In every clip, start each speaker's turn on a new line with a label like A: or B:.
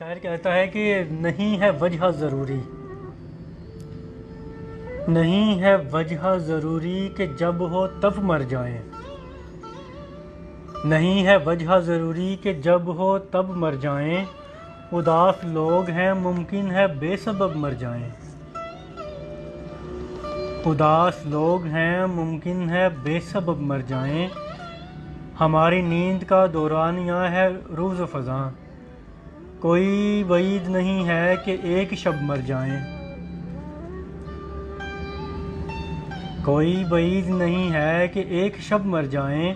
A: شاعر کہتا ہے کہ نہیں ہے وجہ ضروری، نہیں ہے وجہ ضروری کہ جب ہو تب مر جائیں، نہیں ہے وجہ ضروری کہ جب ہو تب مر جائیں، اداس لوگ ہیں ممکن ہے بے سبب مر جائیں، اداس لوگ ہیں ممکن ہے بے سبب مر جائیں، ہماری نیند کا دورانیہ ہے روز و فضاں، کوئی وعید نہیں ہے کہ ایک شب مر جائیں، کوئی وعید نہیں ہے کہ ایک شب مر جائیں،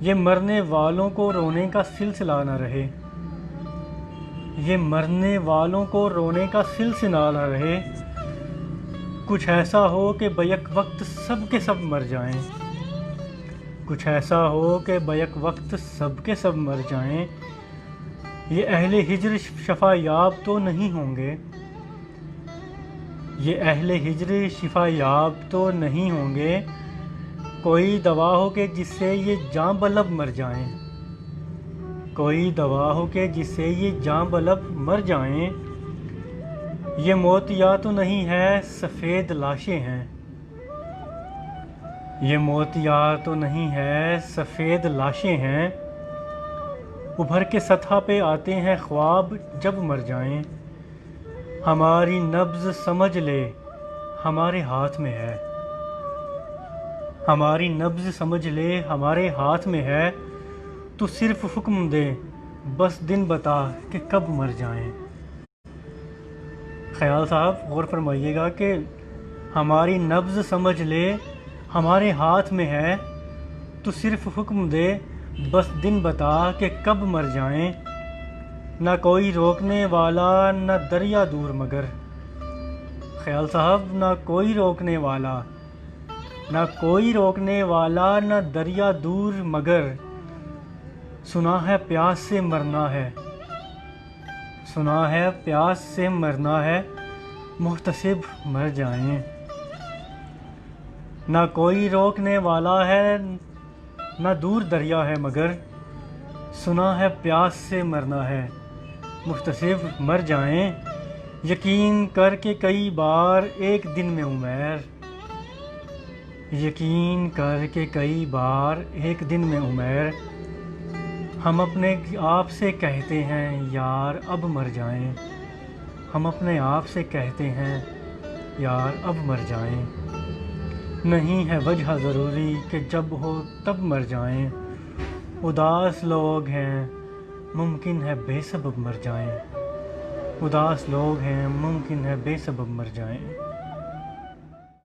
A: یہ مرنے والوں کو رونے کا سلسلہ نہ رہے، یہ مرنے والوں کو رونے کا سلسلہ نہ رہے، کچھ ایسا ہو کہ بیک وقت سب کے سب مر جائیں، کچھ ایسا ہو کہ بیک وقت سب کے سب مر جائیں، یہ اہل ہجر شفا یاب تو نہیں ہوں گے، یہ اہل ہجر شفا یاب تو نہیں ہوں گے، کوئی دوا ہو کہ جس سے یہ جاں بلب مر جائیں، کوئی دوا ہو کہ جس سے یہ جاں بلب مر جائیں، یہ موت یا تو نہیں ہے سفید لاشیں ہیں، یہ موت یا تو نہیں ہے سفید لاشیں ہیں، ابھر کے سطح پہ آتے ہیں خواب جب مر جائیں، ہماری نبض سمجھ لے ہمارے ہاتھ میں ہے، ہماری نبض سمجھ لے ہمارے ہاتھ میں ہے، تو صرف حکم دے بس دن بتا کہ کب مر جائیں۔ خیال صاحب غور فرمائیے گا کہ ہماری نبض سمجھ لے ہمارے ہاتھ میں ہے، تو صرف حکم دے بس دن بتا کہ کب مر جائیں، نہ کوئی روکنے والا نہ دریا دور مگر، خیال صاحب نہ کوئی روکنے والا، نہ کوئی روکنے والا نہ دریا دور مگر، سنا ہے پیاس سے مرنا ہے، سنا ہے پیاس سے مرنا ہے، محتسب مر جائیں، نہ کوئی روکنے والا ہے نہ دور دریا ہے مگر، سنا ہے پیاس سے مرنا ہے، محتسب مر جائیں، یقین کر کے کئی بار ایک دن میں عمیر، یقین کر کے کئی بار ایک دن میں عمیر، ہم اپنے آپ سے کہتے ہیں یار اب مر جائیں، ہم اپنے آپ سے کہتے ہیں یار اب مر جائیں، نہیں ہے وجہ ضروری کہ جب ہو تب مر جائیں، اداس لوگ ہیں ممکن ہے بے سبب مر جائیں، اداس لوگ ہیں ممکن ہے بے سبب مر جائیں۔